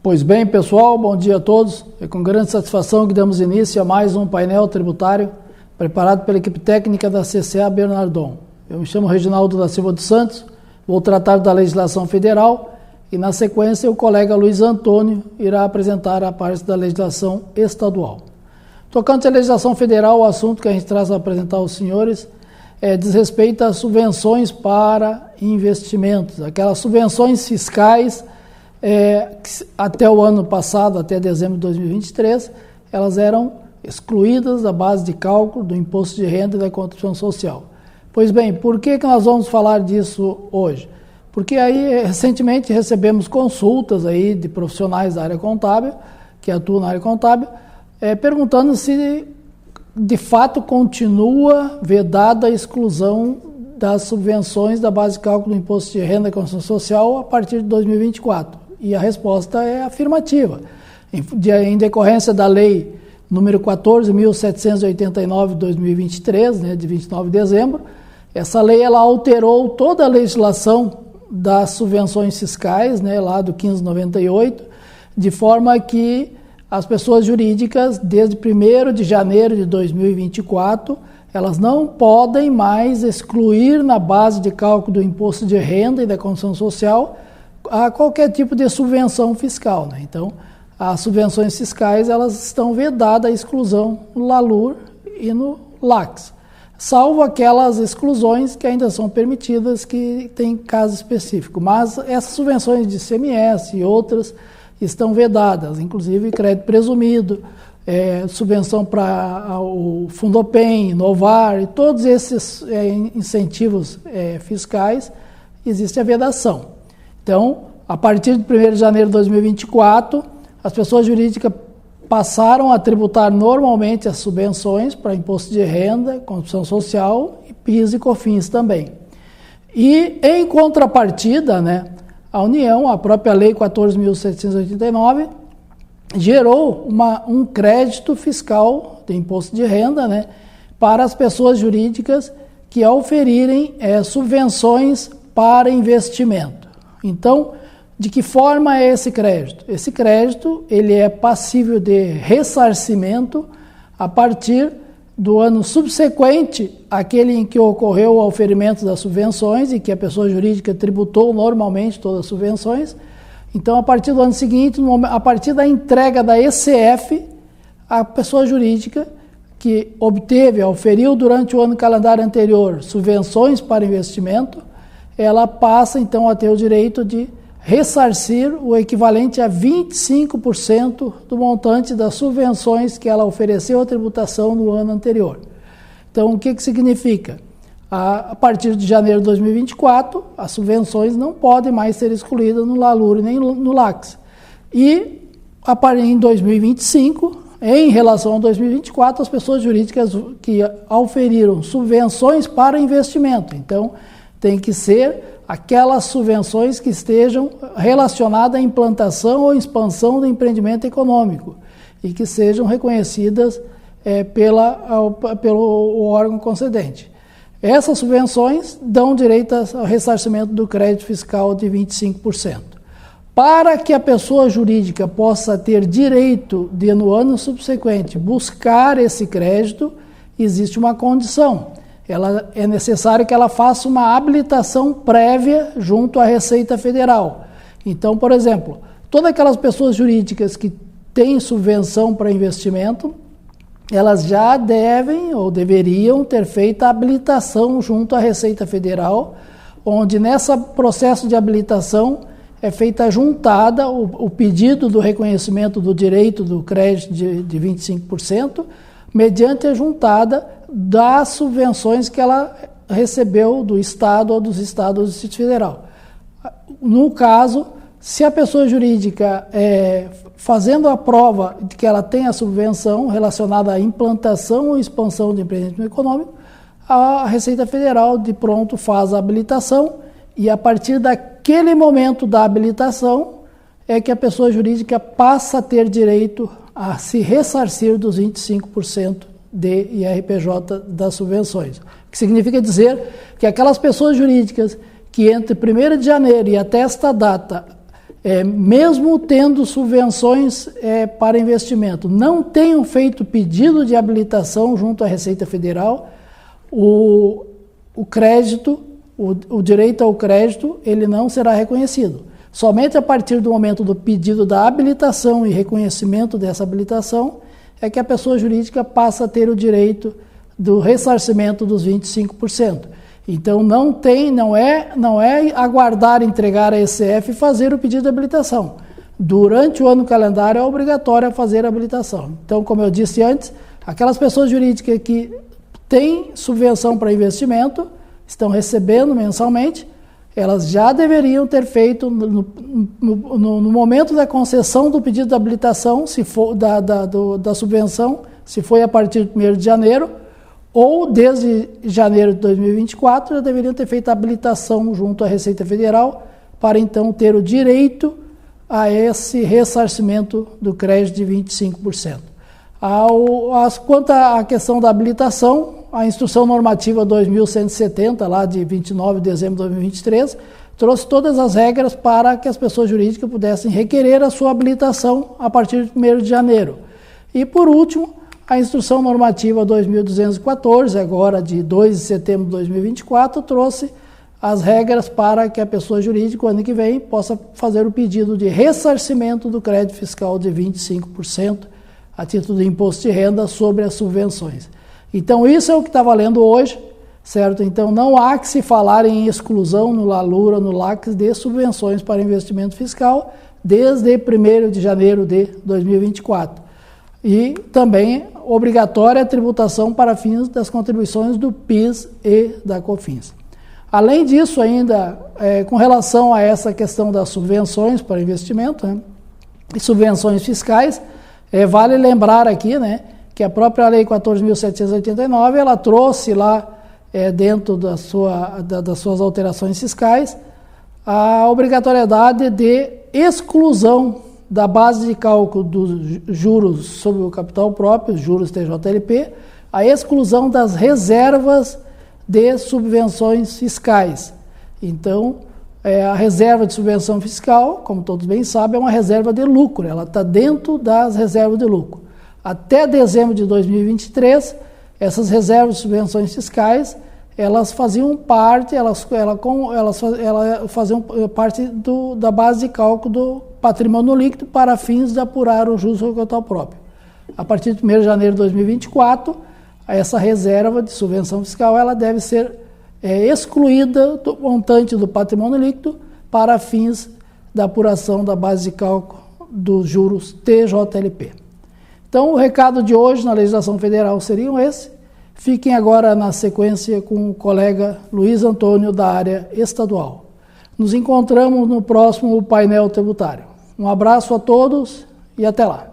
Pois bem, pessoal, bom dia a todos. É com grande satisfação que damos início a mais um painel tributário preparado pela equipe técnica da CCA Bernardon. Eu me chamo Reginaldo da Silva dos Santos, vou tratar da legislação federal e, na sequência, o colega Luiz Antônio irá apresentar a parte da legislação estadual. Tocante à legislação federal, o assunto que a gente traz a apresentar aos senhores diz respeito às subvenções para investimentos, aquelas subvenções fiscais que até o ano passado, até dezembro de 2023, elas eram excluídas da base de cálculo do imposto de renda e da contribuição social. Pois bem, por que nós vamos falar disso hoje? Porque aí recentemente recebemos consultas aí de profissionais da área contábil, que atuam na área contábil, perguntando se de fato continua vedada a exclusão das subvenções da base de cálculo do imposto de renda e contribuição social a partir de 2024. E a resposta é afirmativa. Em decorrência da lei número 14.789 de 2023, de 29 de dezembro, essa lei ela alterou toda a legislação das subvenções fiscais, lá do 1598, de forma que as pessoas jurídicas, desde 1º de janeiro de 2024, elas não podem mais excluir na base de cálculo do imposto de renda e da contribuição social a qualquer tipo de subvenção fiscal. Então, as subvenções fiscais elas estão vedadas à exclusão no LALUR e no LACS, salvo aquelas exclusões que ainda são permitidas, que tem caso específico. Mas essas subvenções de ICMS e outras estão vedadas, inclusive crédito presumido, subvenção para o Fundopem, Novar, e todos esses incentivos fiscais, existe a vedação. Então, a partir de 1º de janeiro de 2024, as pessoas jurídicas passaram a tributar normalmente as subvenções para imposto de renda, contribuição social e PIS e COFINS também. E, em contrapartida, a União, a própria Lei 14.789, gerou um crédito fiscal de imposto de renda para as pessoas jurídicas que oferirem subvenções para investimento. Então, de que forma é esse crédito? Esse crédito ele é passível de ressarcimento a partir do ano subsequente àquele em que ocorreu o oferimento das subvenções e que a pessoa jurídica tributou normalmente todas as subvenções. Então, a partir do ano seguinte, a partir da entrega da ECF, a pessoa jurídica que oferiu durante o ano calendário anterior subvenções para investimento, ela passa então a ter o direito de ressarcir o equivalente a 25% do montante das subvenções que ela ofereceu à tributação no ano anterior. Então, o que significa? A partir de janeiro de 2024, as subvenções não podem mais ser excluídas no LALUR nem no LACS. E, em 2025, em relação a 2024, as pessoas jurídicas que auferiram subvenções para investimento. Então, tem que ser aquelas subvenções que estejam relacionadas à implantação ou expansão do empreendimento econômico e que sejam reconhecidas pelo órgão concedente. Essas subvenções dão direito ao ressarcimento do crédito fiscal de 25%. Para que a pessoa jurídica possa ter direito de, no ano subsequente, buscar esse crédito, existe uma condição. É necessário que ela faça uma habilitação prévia junto à Receita Federal. Então, por exemplo, todas aquelas pessoas jurídicas que têm subvenção para investimento, elas já devem ou deveriam ter feito a habilitação junto à Receita Federal, onde nesse processo de habilitação é feita a juntada, o pedido do reconhecimento do direito do crédito de 25%, mediante a juntada das subvenções que ela recebeu do Estado ou dos Estados do Distrito Federal. No caso, se a pessoa jurídica, fazendo a prova de que ela tem a subvenção relacionada à implantação ou expansão do empreendimento econômico, a Receita Federal de pronto faz a habilitação e a partir daquele momento da habilitação é que a pessoa jurídica passa a ter direito a se ressarcir dos 25% de IRPJ das subvenções. O que significa dizer que aquelas pessoas jurídicas que entre 1º de janeiro e até esta data mesmo tendo subvenções para investimento, não tenham feito pedido de habilitação junto à Receita Federal, o crédito, o direito ao crédito, ele não será reconhecido. Somente a partir do momento do pedido da habilitação e reconhecimento dessa habilitação é que a pessoa jurídica passa a ter o direito do ressarcimento dos 25%. Então não é aguardar entregar a ECF e fazer o pedido de habilitação. Durante o ano calendário é obrigatório fazer a habilitação. Então, como eu disse antes, aquelas pessoas jurídicas que têm subvenção para investimento, estão recebendo mensalmente, elas já deveriam ter feito no momento da concessão do pedido de habilitação, se for da subvenção, se foi a partir de 1º de janeiro, ou desde janeiro de 2024, já deveriam ter feito a habilitação junto à Receita Federal para então ter o direito a esse ressarcimento do crédito de 25%. Quanto à questão da habilitação, a Instrução Normativa 2170, lá de 29 de dezembro de 2023, trouxe todas as regras para que as pessoas jurídicas pudessem requerer a sua habilitação a partir de 1º de janeiro. E, por último, a Instrução Normativa 2214, agora de 2 de setembro de 2024, trouxe as regras para que a pessoa jurídica, o ano que vem, possa fazer o pedido de ressarcimento do crédito fiscal de 25% a título de imposto de renda sobre as subvenções. Então, isso é o que está valendo hoje, certo? Então, não há que se falar em exclusão no LALURA, no LACS, de subvenções para investimento fiscal desde 1º de janeiro de 2024. E também obrigatória a tributação para fins das contribuições do PIS e da COFINS. Além disso, ainda, com relação a essa questão das subvenções para investimento, né, e subvenções fiscais, vale lembrar aqui, né, que a própria Lei 14.789, ela trouxe lá, dentro das suas alterações fiscais, a obrigatoriedade de exclusão da base de cálculo dos juros sobre o capital próprio, juros TJLP, a exclusão das reservas de subvenções fiscais. Então, a reserva de subvenção fiscal, como todos bem sabem, é uma reserva de lucro, ela está dentro das reservas de lucro. Até dezembro de 2023, essas reservas de subvenções fiscais, elas faziam parte, faziam parte da base de cálculo do patrimônio líquido para fins de apurar o juros sobre o capital próprio. A partir de 1º de janeiro de 2024, essa reserva de subvenção fiscal ela deve ser excluída do montante do patrimônio líquido para fins da apuração da base de cálculo dos juros TJLP. Então, o recado de hoje na legislação federal seriam esse. Fiquem agora na sequência com o colega Luiz Antônio da área estadual. Nos encontramos no próximo painel tributário. Um abraço a todos e até lá.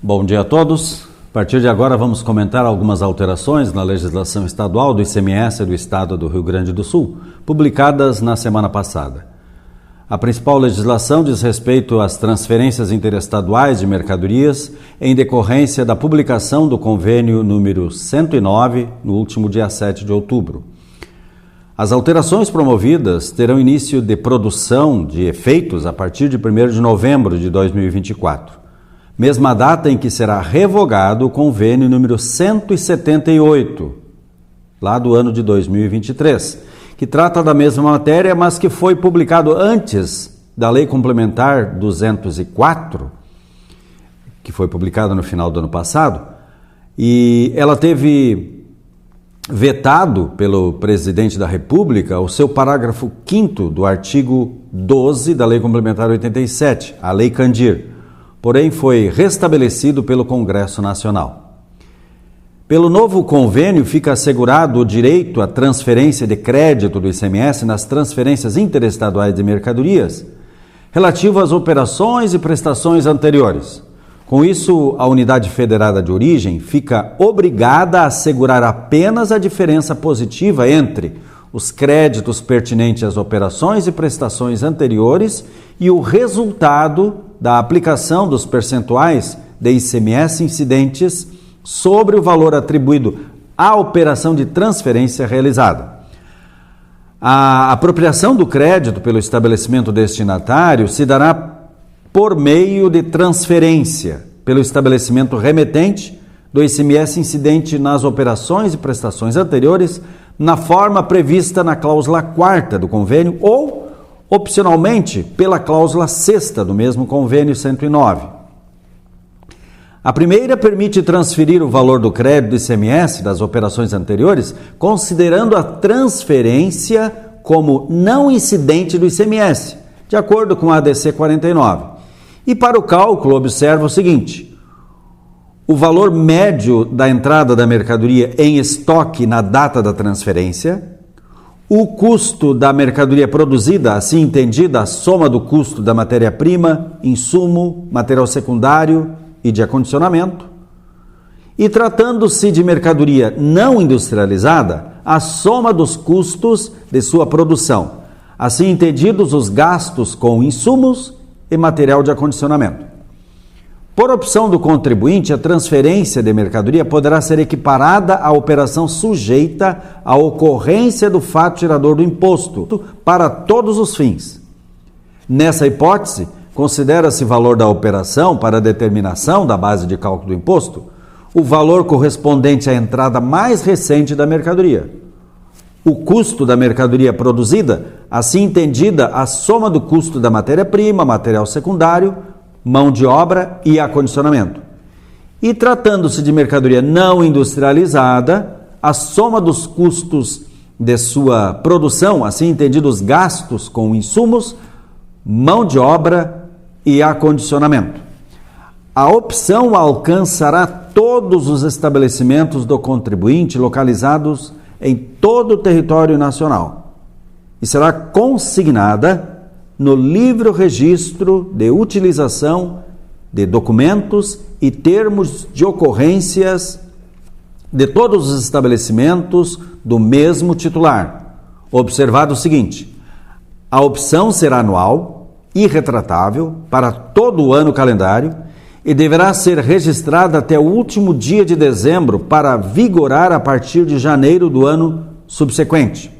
Bom dia a todos. A partir de agora vamos comentar algumas alterações na legislação estadual do ICMS do Estado do Rio Grande do Sul, publicadas na semana passada. A principal legislação diz respeito às transferências interestaduais de mercadorias em decorrência da publicação do convênio número 109 no último dia 7 de outubro. As alterações promovidas terão início de produção de efeitos a partir de 1º de novembro de 2024. Mesma data em que será revogado o convênio número 178, lá do ano de 2023, que trata da mesma matéria, mas que foi publicado antes da Lei Complementar 204, que foi publicada no final do ano passado, e ela teve vetado pelo presidente da República o seu parágrafo 5º do artigo 12 da Lei Complementar 87, a Lei Candir. Porém, foi restabelecido pelo Congresso Nacional. Pelo novo convênio, fica assegurado o direito à transferência de crédito do ICMS nas transferências interestaduais de mercadorias, relativo às operações e prestações anteriores. Com isso, a unidade federada de origem fica obrigada a assegurar apenas a diferença positiva entre os créditos pertinentes às operações e prestações anteriores e o resultado da aplicação dos percentuais de ICMS incidentes sobre o valor atribuído à operação de transferência realizada. A apropriação do crédito pelo estabelecimento destinatário se dará por meio de transferência pelo estabelecimento remetente do ICMS incidente nas operações e prestações anteriores, na forma prevista na cláusula 4ª do convênio ou, opcionalmente, pela cláusula 6ª do mesmo convênio 109. A primeira permite transferir o valor do crédito do ICMS das operações anteriores, considerando a transferência como não incidente do ICMS, de acordo com a ADC 49. E para o cálculo, observa o seguinte: o valor médio da entrada da mercadoria em estoque na data da transferência, o custo da mercadoria produzida, assim entendida a soma do custo da matéria-prima, insumo, material secundário e de acondicionamento, e tratando-se de mercadoria não industrializada, a soma dos custos de sua produção, assim entendidos os gastos com insumos e material de acondicionamento. Por opção do contribuinte, a transferência de mercadoria poderá ser equiparada à operação sujeita à ocorrência do fato gerador do imposto para todos os fins. Nessa hipótese, considera-se valor da operação para a determinação da base de cálculo do imposto o valor correspondente à entrada mais recente da mercadoria, o custo da mercadoria produzida, assim entendida a soma do custo da matéria-prima, material secundário, mão de obra e acondicionamento. E tratando-se de mercadoria não industrializada, a soma dos custos de sua produção, assim entendidos os gastos com insumos, mão de obra e acondicionamento. A opção alcançará todos os estabelecimentos do contribuinte localizados em todo o território nacional e será consignada no livro registro de utilização de documentos e termos de ocorrências de todos os estabelecimentos do mesmo titular. Observado o seguinte: a opção será anual e retratável para todo o ano calendário e deverá ser registrada até o último dia de dezembro para vigorar a partir de janeiro do ano subsequente.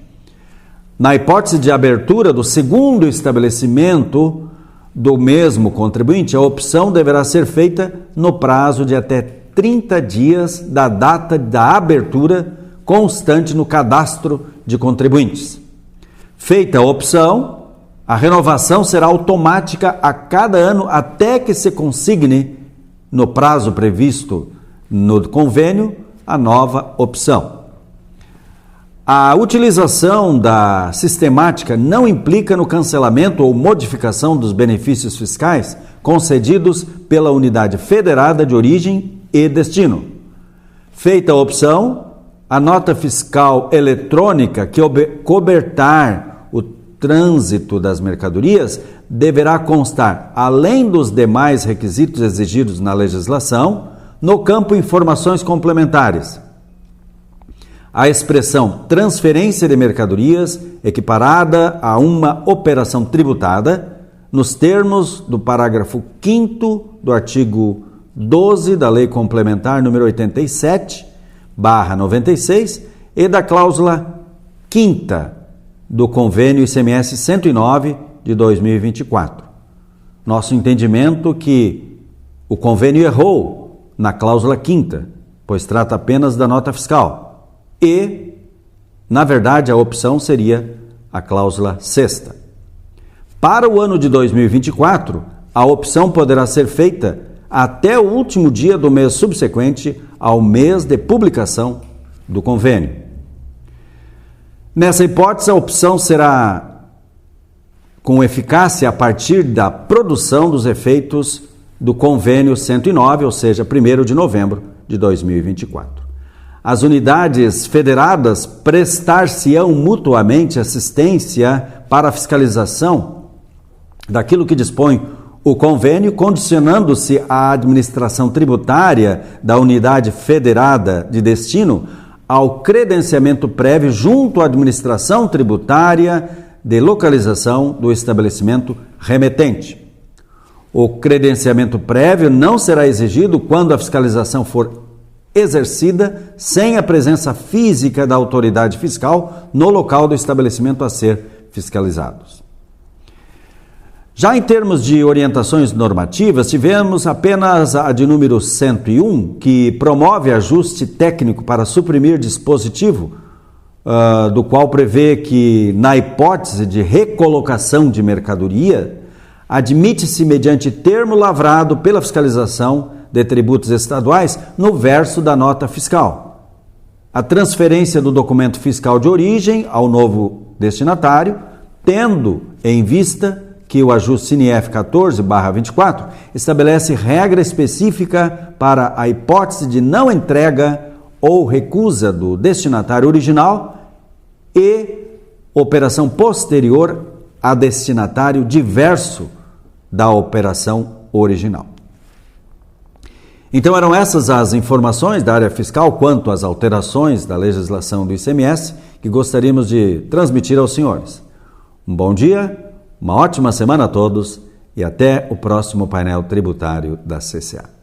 Na hipótese de abertura do segundo estabelecimento do mesmo contribuinte, a opção deverá ser feita no prazo de até 30 dias da data da abertura, constante no cadastro de contribuintes. Feita a opção, a renovação será automática a cada ano até que se consigne, no prazo previsto no convênio, a nova opção. A utilização da sistemática não implica no cancelamento ou modificação dos benefícios fiscais concedidos pela unidade federada de origem e destino. Feita a opção, a nota fiscal eletrônica que cobertar o trânsito das mercadorias deverá constar, além dos demais requisitos exigidos na legislação, no campo Informações Complementares, a expressão transferência de mercadorias equiparada a uma operação tributada, nos termos do parágrafo 5º do artigo 12 da Lei Complementar número 87/96 e da cláusula 5ª do Convênio ICMS 109 de 2024. Nosso entendimento que o convênio errou na cláusula 5ª, pois trata apenas da nota fiscal e, na verdade, a opção seria a cláusula 6ª. Para o ano de 2024, a opção poderá ser feita até o último dia do mês subsequente ao mês de publicação do convênio. Nessa hipótese, a opção será com eficácia a partir da produção dos efeitos do convênio 109, ou seja, 1º de novembro de 2024. As unidades federadas prestar-se-ão mutuamente assistência para a fiscalização daquilo que dispõe o convênio, condicionando-se à administração tributária da unidade federada de destino ao credenciamento prévio junto à administração tributária de localização do estabelecimento remetente. O credenciamento prévio não será exigido quando a fiscalização for exercida sem a presença física da autoridade fiscal no local do estabelecimento a ser fiscalizado. Já em termos de orientações normativas, tivemos apenas a de número 101, que promove ajuste técnico para suprimir dispositivo, do qual prevê que, na hipótese de recolocação de mercadoria, admite-se mediante termo lavrado pela fiscalização de tributos estaduais no verso da nota fiscal. A transferência do documento fiscal de origem ao novo destinatário, tendo em vista que o ajuste CINIF 14/24 estabelece regra específica para a hipótese de não entrega ou recusa do destinatário original e operação posterior a destinatário diverso da operação original. Então eram essas as informações da área fiscal quanto às alterações da legislação do ICMS que gostaríamos de transmitir aos senhores. Um bom dia, uma ótima semana a todos e até o próximo painel tributário da CCA.